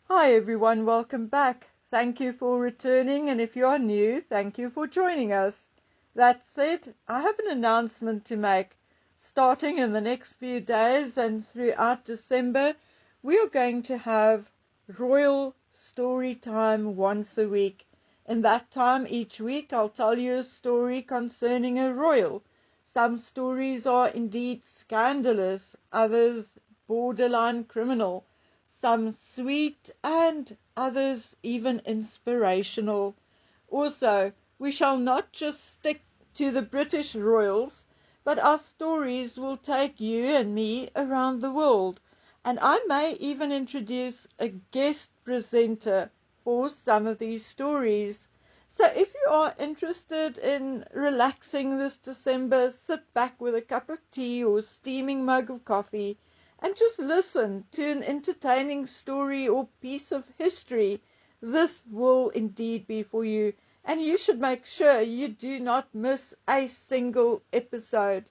Hi everyone, welcome back. Thank you for returning, and if you are new, thank you for joining us. That said, I have an announcement to make. Starting in the next few days and throughout December, we are going to have Royal Story Time once a week. In that time each week, I'll tell you a story concerning a royal. Some stories are indeed scandalous, others borderline criminal, some sweet, and others even inspirational. Also, we shall not just stick to the British royals, but our stories will take you and me around the world, and I may even introduce a guest presenter for some of these stories. So if you are interested in relaxing this December, sit back with a cup of tea or steaming mug of coffee and just listen to an entertaining story or piece of history. This will indeed be for you, and you should make sure you do not miss a single episode.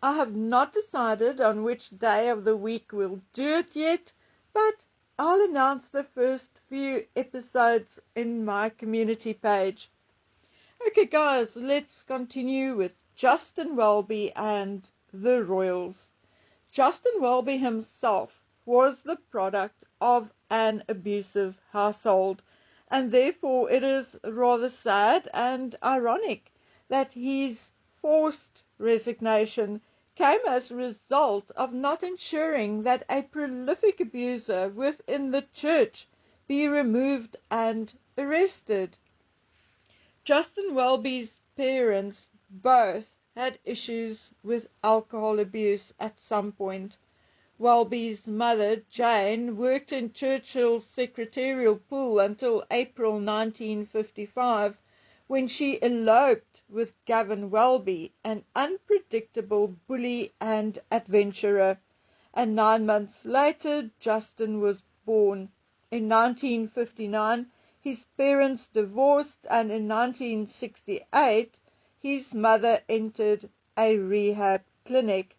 I have not decided on which day of the week we'll do it yet, but I'll announce the first few episodes in my community page. Okay guys, let's continue with Justin Welby and the Royals. Justin Welby himself was the product of an abusive household, and therefore it is rather sad and ironic that his forced resignation came as a result of not ensuring that a prolific abuser within the church be removed and arrested. Justin Welby's parents both had issues with alcohol abuse at some point. Welby's mother, Jane, worked in Churchill's secretarial pool until April 1955, when she eloped with Gavin Welby, an unpredictable bully and adventurer. And 9 months later, Justin was born. In 1959, his parents divorced, and in 1968, his mother entered a rehab clinic.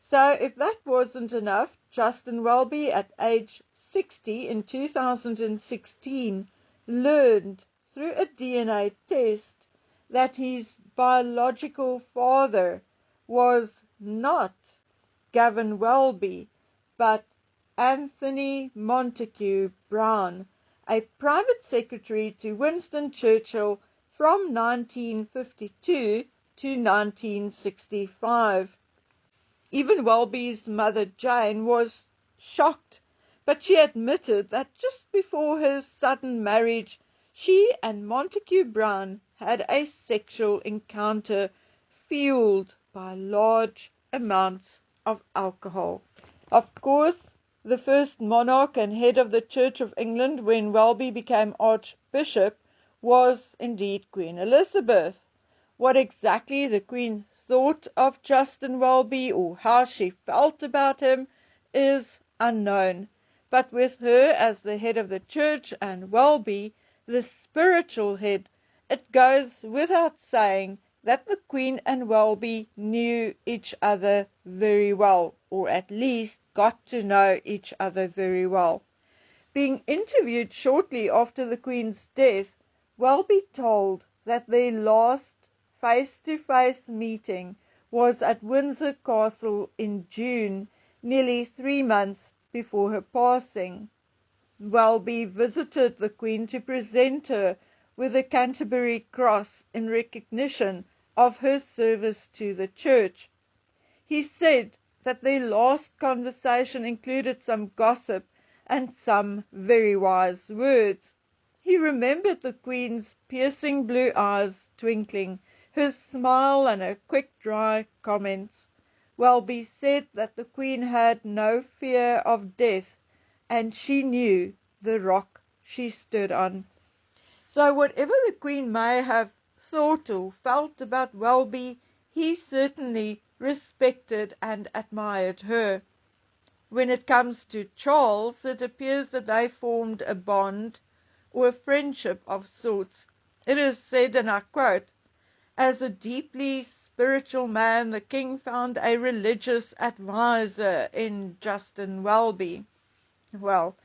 So if that wasn't enough, Justin Welby, at age 60 in 2016, learned through a DNA test that his biological father was not Gavin Welby, but Anthony Montague Brown, a private secretary to Winston Churchill from 1952 to 1965. Even Welby's mother, Jane, was shocked, but she admitted that just before her sudden marriage, she and Montague Brown had a sexual encounter fueled by large amounts of alcohol. Of course, the first monarch and head of the Church of England when Welby became Archbishop was indeed Queen Elizabeth. What exactly the Queen thought of Justin Welby or how she felt about him is unknown. But with her as the head of the church and Welby, the spiritual head, it goes without saying that the Queen and Welby knew each other very well, or at least got to know each other very well. Being interviewed shortly after the Queen's death, Welby told that their last face-to-face meeting was at Windsor Castle in June, nearly 3 months before her passing. Welby visited the Queen to present her with a Canterbury Cross in recognition of her service to the church. He said that their last conversation included some gossip and some very wise words. He remembered the Queen's piercing blue eyes twinkling, her smile and her quick dry comments. Welby said that the Queen had no fear of death, and she knew the rock she stood on. So whatever the Queen may have thought or felt about Welby, he certainly respected and admired her. When it comes to Charles, it appears that they formed a bond or a friendship of sorts. It is said, and I quote, "As a deeply spiritual man, the king found a religious adviser in Justin Welby." Well,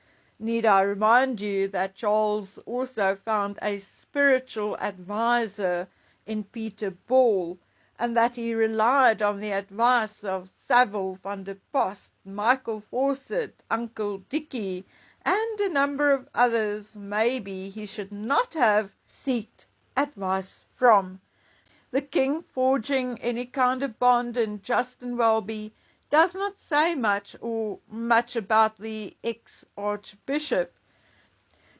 Need I remind you that Charles also found a spiritual advisor in Peter Ball, and that he relied on the advice of Saville van der Post, Michael Fawcett, Uncle Dickie, and a number of others maybe he should not have sought advice from. The king forging any kind of bond in Justin Welby does not say much about the ex-archbishop.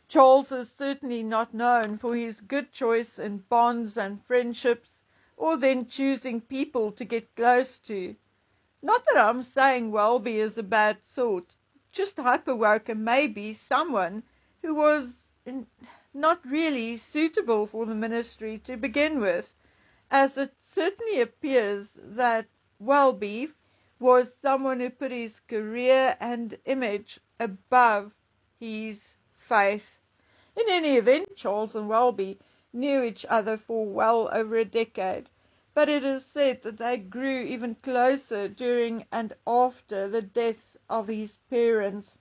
Charles is certainly not known for his good choice in bonds and friendships, or then choosing people to get close to. Not that I'm saying Welby is a bad sort, just hyperwoke and maybe someone who was not really suitable for the ministry to begin with, as it certainly appears that Welby was someone who put his career and image above his faith. In any event, Charles and Welby knew each other for well over a decade, but it is said that they grew even closer during and after the deaths of his parents.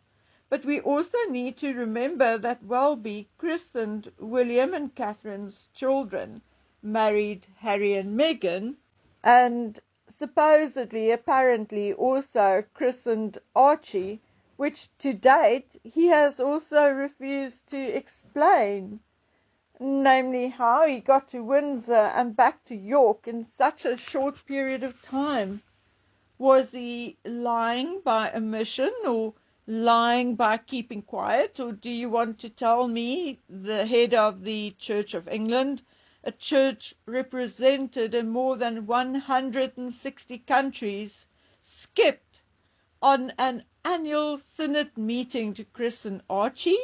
But we also need to remember that Welby christened William and Catherine's children, married Harry and Meghan, and supposedly, apparently, also christened Archie, which to date he has also refused to explain, namely how he got to Windsor and back to York in such a short period of time. Was he lying by omission or lying by keeping quiet, or do you want to tell me the head of the Church of England, a church represented in more than 160 countries, skipped on an annual synod meeting to christen Archie?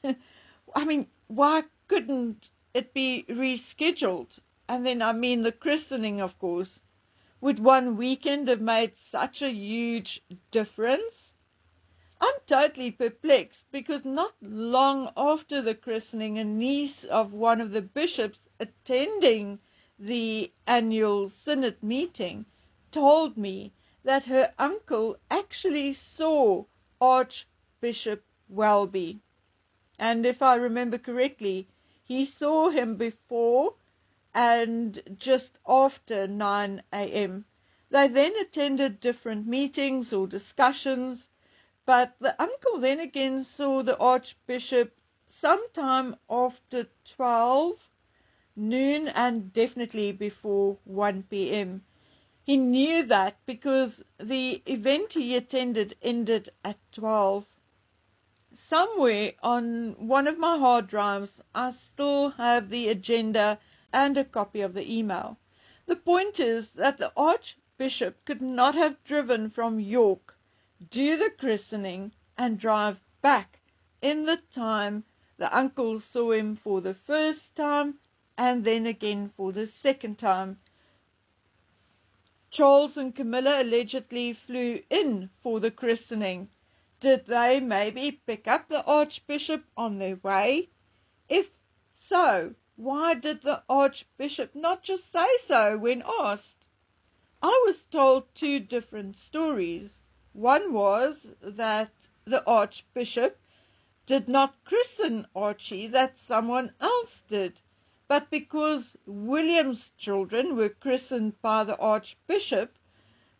I mean, why couldn't it be rescheduled? And then, I mean, the christening, of course. Would one weekend have made such a huge difference? I'm totally perplexed because not long after the christening, a niece of one of the bishops attending the annual synod meeting told me that her uncle actually saw Archbishop Welby. And if I remember correctly, he saw him before and just after 9 a.m. They then attended different meetings or discussions, but the uncle then again saw the Archbishop sometime after 12 noon and definitely before 1 p.m. He knew that because the event he attended ended at 12. Somewhere on one of my hard drives, I still have the agenda and a copy of the email. The point is that the Archbishop could not have driven from York, do the christening, and drive back in the time the uncle saw him for the first time and then again for the second time. Charles and Camilla allegedly flew in for the christening. Did they maybe pick up the Archbishop on their way? If so, why did the Archbishop not just say so when asked? I was told two different stories. One was that the Archbishop did not christen Archie, that someone else did. But because William's children were christened by the Archbishop,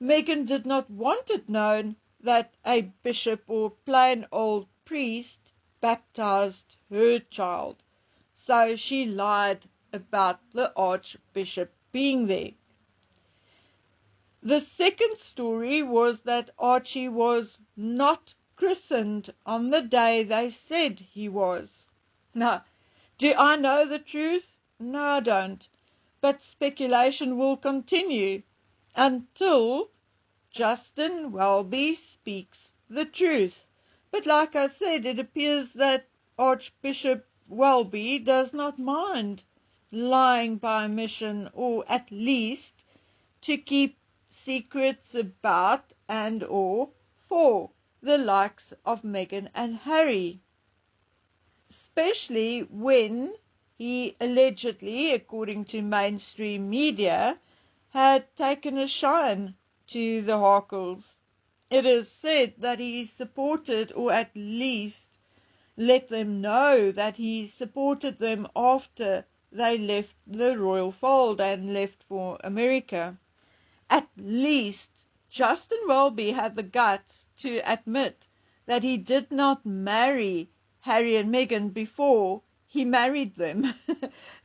Meghan did not want it known that a bishop or plain old priest baptized her child. So she lied about the Archbishop being there. The second story was that Archie was not christened on the day they said he was. Now, do I know the truth? No, I don't. But speculation will continue until Justin Welby speaks the truth. But like I said, it appears that Archbishop Welby does not mind lying by omission, or at least to keep secrets about and or for the likes of Meghan and Harry. Especially when he allegedly, according to mainstream media, had taken a shine to the Harkles. It is said that he supported, or at least let them know that he supported them after they left the royal fold and left for America. At least Justin Welby had the guts to admit that he did not marry Harry and Meghan before he married them.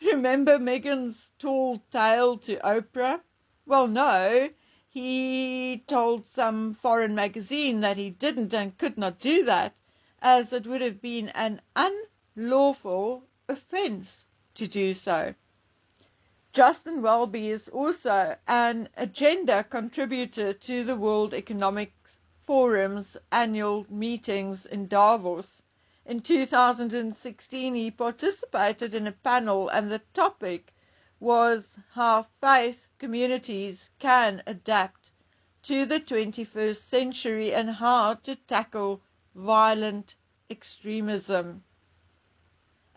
Remember Meghan's tall tale to Oprah? Well, no, he told some foreign magazine that he didn't and could not do that, as it would have been an unlawful offense to do so. Justin Welby is also an agenda contributor to the World Economic Forum's annual meetings in Davos. In 2016, he participated in a panel, and the topic was how faith communities can adapt to the 21st century and how to tackle violent extremism.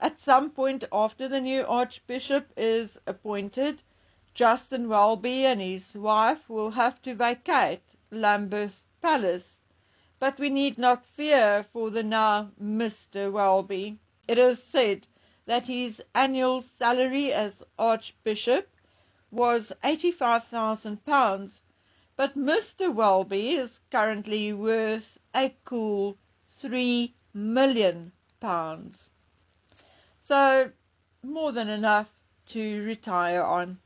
At some point after the new Archbishop is appointed, Justin Welby and his wife will have to vacate Lambeth Palace. But we need not fear for the now Mr. Welby. It is said that his annual salary as Archbishop was £85,000, but Mr. Welby is currently worth a cool £3 million. So, more than enough to retire on.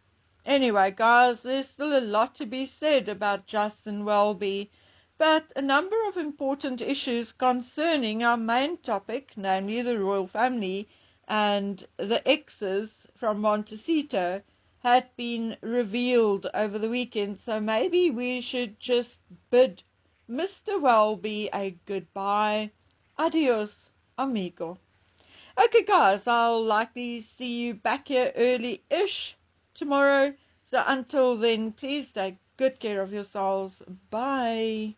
Anyway, guys, there's still a lot to be said about Justin Welby, but a number of important issues concerning our main topic, namely the royal family and the exes from Montecito, had been revealed over the weekend, so maybe we should just bid Mr. Welby a goodbye. Adios, amigo. Okay, guys, I'll likely see you back here early-ish tomorrow. So until then, please take good care of yourselves. Bye.